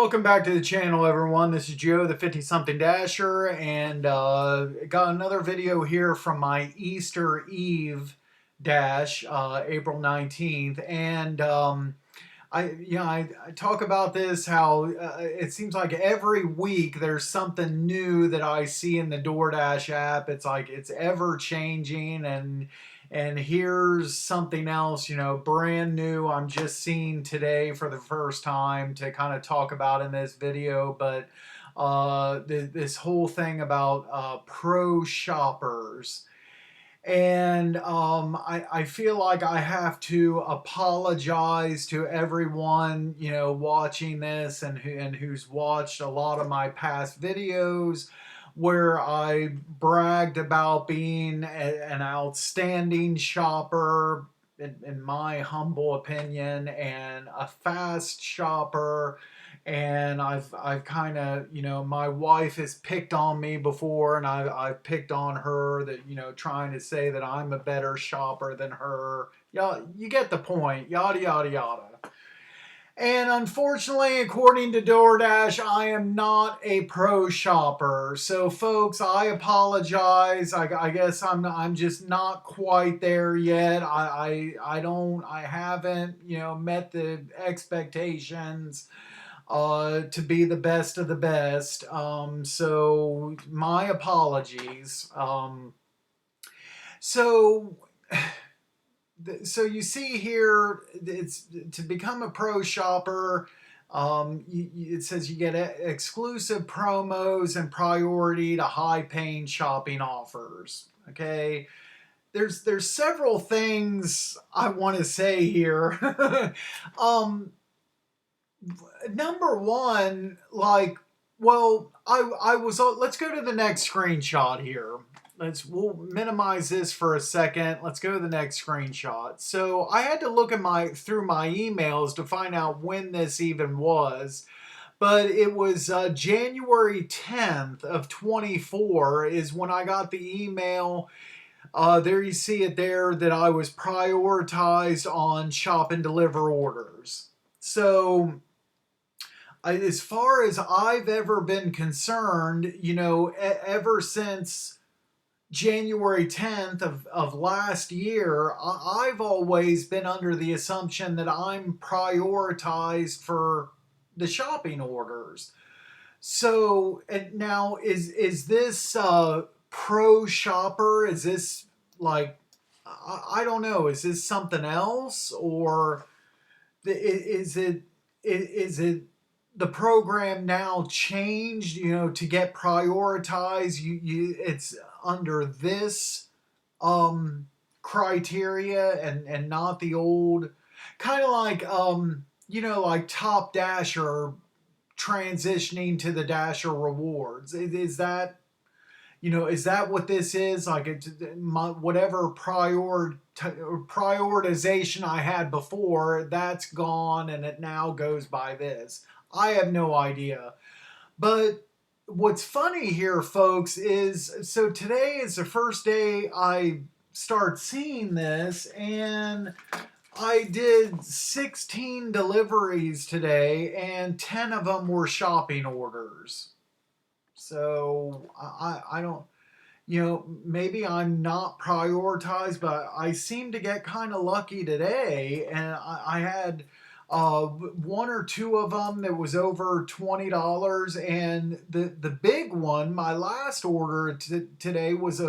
Welcome back to the channel, everyone. This is Joe, the 50-something Dasher, and got another video here from my Easter Eve dash, April 19th. And I talk about this, how it seems like every week there's something new that I see in the DoorDash app. It's like it's ever changing, and here's something else, brand new I'm just seeing today for the first time to kind of talk about in this video. But this whole thing about pro shoppers. And I feel like I have to apologize to everyone, watching this and who's watched a lot of my past videos where I bragged about being an outstanding shopper, in my humble opinion, and a fast shopper. And I've kind of, my wife has picked on me before, and I've picked on her, that, trying to say that I'm a better shopper than her. Yeah, you get the point. Yada yada yada. And unfortunately, according to DoorDash, I am not a pro shopper. So, folks, I apologize. I guess I'm just not quite there yet. I haven't, met the expectations to be the best of the best. So my apologies. So so you see here, it's to become a pro shopper. It says you get exclusive promos and priority to high-paying shopping offers. Okay, there's several things I want to say here. Number one, I was. Let's go to the next screenshot here. We'll minimize this for a second. Let's go to the next screenshot. So I had to look at through my emails to find out when this even was, but it was January 10th of 24 is when I got the email. There you see it there, that I was prioritized on shop and deliver orders. So as far as I've ever been concerned, ever since January 10th of last year, I've always been under the assumption that I'm prioritized for the shopping orders. So, and now is this pro shopper? Is this like, I don't know, is this something else, or is it the program now changed, to get prioritized? It's under this criteria, and not the old, kind of like like Top Dasher transitioning to the Dasher rewards. Is that, is that what this is? Like, whatever prioritization I had before, that's gone, and it now goes by this. I have no idea. But what's funny here, folks, is so today is the first day I start seeing this, and I did 16 deliveries today, and 10 of them were shopping orders. So I don't, maybe I'm not prioritized, but I seem to get kind of lucky today, and I had one or two of them that was over $20, and the big one, my last order today, was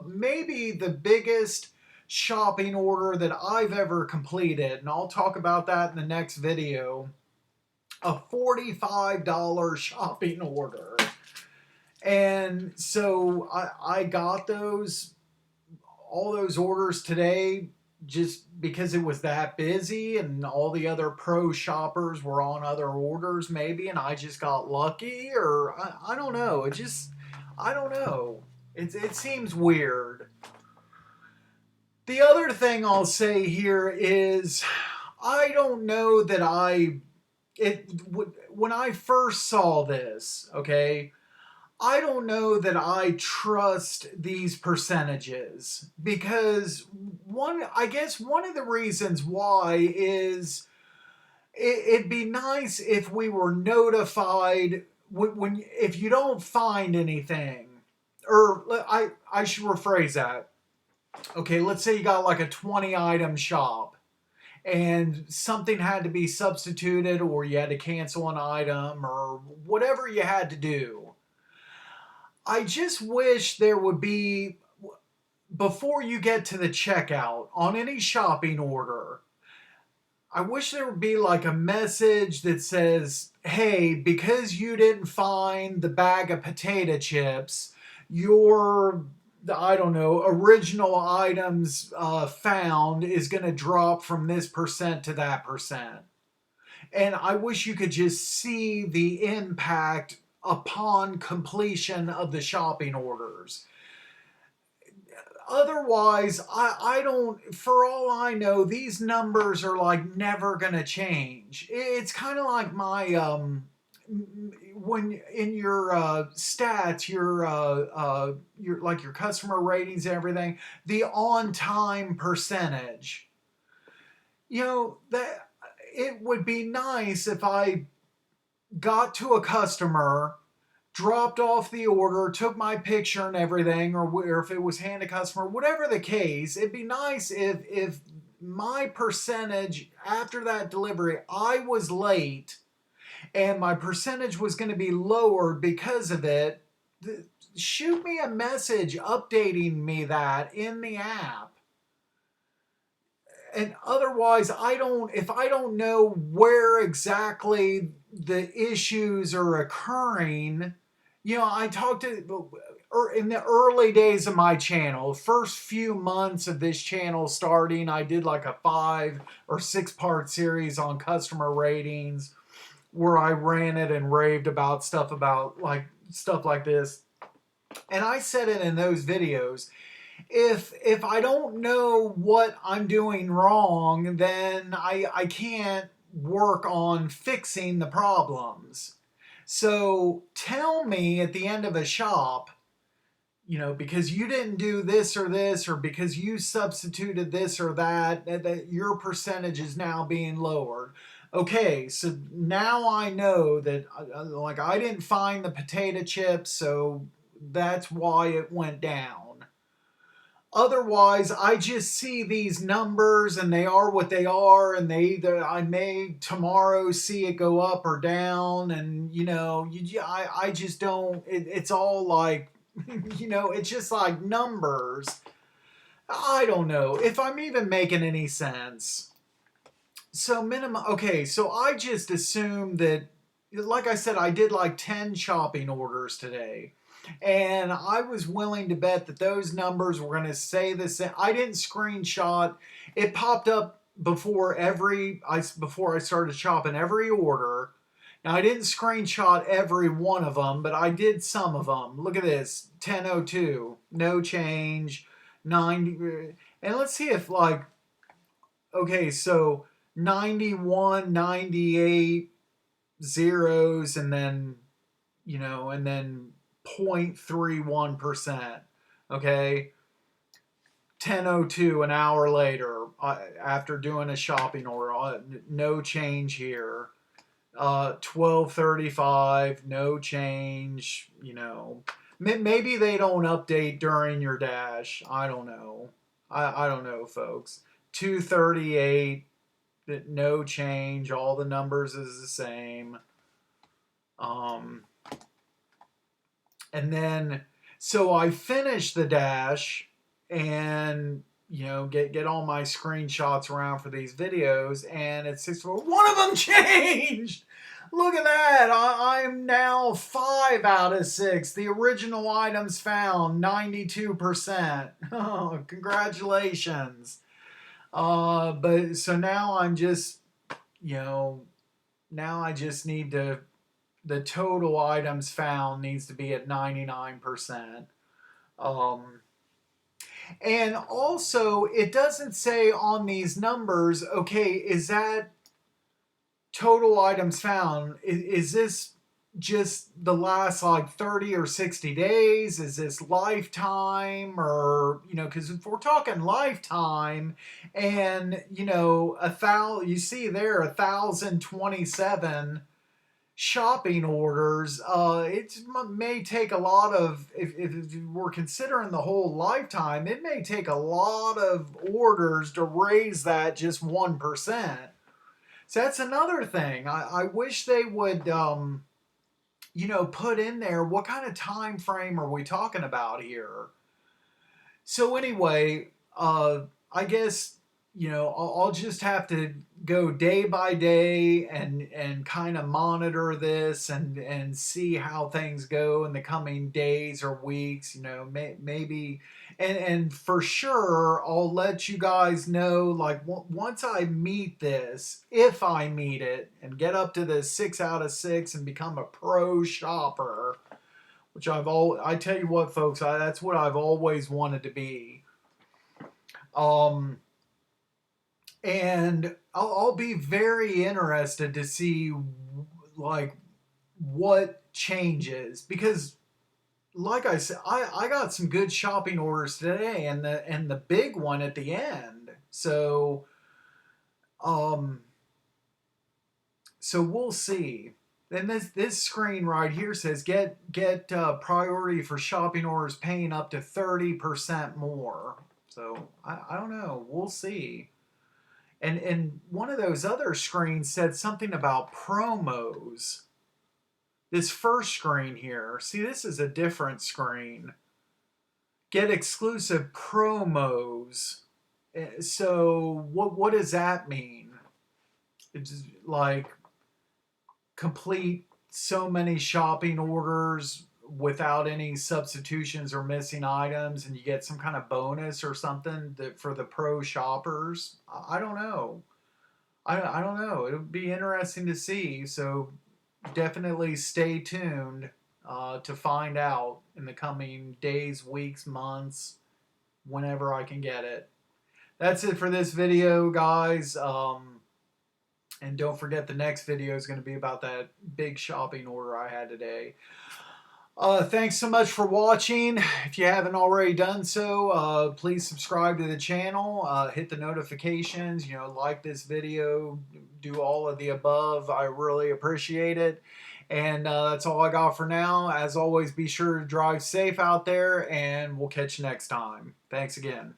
maybe the biggest shopping order that I've ever completed, and I'll talk about that in the next video. A $45 shopping order. And so I got all those orders today, just because it was that busy, and all the other pro shoppers were on other orders maybe, and I just got lucky, or I don't know. I don't know. It seems weird. The other thing I'll say here is, I don't know that when I first saw this, okay, I don't know that I trust these percentages, because I guess one of the reasons why is It'd be nice if we were notified when if you don't find anything, or I should rephrase that. Okay, let's say you got like a 20 item shop and something had to be substituted or you had to cancel an item or whatever you had to do. I just wish there would be, before you get to the checkout on any shopping order, I wish there would be like a message that says, hey, because you didn't find the bag of potato chips, your, I don't know, original items found is going to drop from this percent to that percent. And I wish you could just see the impact upon completion of the shopping orders. Otherwise, I don't, for all I know, these numbers are like never going to change. It's kind of like my, when in your stats, your like your customer ratings and everything, the on time percentage. You know, that it would be nice if I got to a customer, dropped off the order, took my picture and everything, or if it was hand to customer, whatever the case, it'd be nice if my percentage after that delivery, I was late and my percentage was going to be lowered because of it. Shoot me a message updating me that in the app. And otherwise, if I don't know where exactly the issues are occurring, you know, I talked to, in the early days of my channel, first few months of this channel starting, I did like a 5 or 6 part series on customer ratings where I ran it and raved about stuff like this. And I said it in those videos. If I don't know what I'm doing wrong, then I can't work on fixing the problems. So tell me at the end of a shop, you know, because you didn't do this, or because you substituted this or that your percentage is now being lowered. Okay, so now I know that, like, I didn't find the potato chips, so that's why it went down. Otherwise, I just see these numbers and they are what they are, and I may tomorrow see it go up or down, and you know, I just don't. It's all like, you know, it's just like numbers. I don't know if I'm even making any sense. So minimum. Okay, so I just assumed that, like I said, I did like 10 shopping orders today. And I was willing to bet that those numbers were going to say the same. I didn't screenshot. It popped up before I started shopping every order. Now I didn't screenshot every one of them, but I did some of them. Look at this, 1002, no change, 90, and let's see if like, okay, so 91, 98 zeros, and then, you know, and then 0.31%. Okay. 10:02, an hour later, after doing a shopping order, no change here. 12:35, no change. You know, maybe they don't update during your dash. I don't know. I don't know, folks. 2:38, no change. All the numbers is the same. And then, so I finished the dash and, you know, get all my screenshots around for these videos, and it's 6:4. One of them changed! Look at that! I'm now 5 out of 6. The original items found, 92%. Oh, congratulations. But so now I'm just, you know, now I just need to, the total items found needs to be at 99%. And also, it doesn't say on these numbers, okay, is that total items found? Is this just the last like 30 or 60 days? Is this lifetime? Or, because if we're talking lifetime and, you see there 1,027 shopping orders, it may take a lot of, if we're considering the whole lifetime, it may take a lot of orders to raise that just 1%. So that's another thing. I wish they would, put in there what kind of time frame are we talking about here. So anyway, I guess I'll just have to go day by day and kind of monitor this and see how things go in the coming days or weeks. Maybe and for sure I'll let you guys know, like, once I meet this, if I meet it and get up to the 6 out of 6 and become a pro shopper, which I tell you what, folks, that's what I've always wanted to be. Um, and I'll be very interested to see, like, what changes, because like I said, I got some good shopping orders today, and the big one at the end. Um so we'll see. And this screen right here says get priority for shopping orders paying up to 30% more. So I don't know. We'll see. And one of those other screens said something about promos. This first screen here, see, this is a different screen. Get exclusive promos. So what does that mean? It's like complete so many shopping orders without any substitutions or missing items, and you get some kind of bonus or something for the pro shoppers. I don't know. I don't know. It would be interesting to see. So definitely stay tuned to find out in the coming days, weeks, months, whenever I can get it. That's it for this video, guys. And don't forget, the next video is going to be about that big shopping order I had today. Thanks so much for watching. If you haven't already done so, please subscribe to the channel, hit the notifications, like this video, do all of the above. I really appreciate it. And that's all I got for now. As always, be sure to drive safe out there, and we'll catch you next time. Thanks again.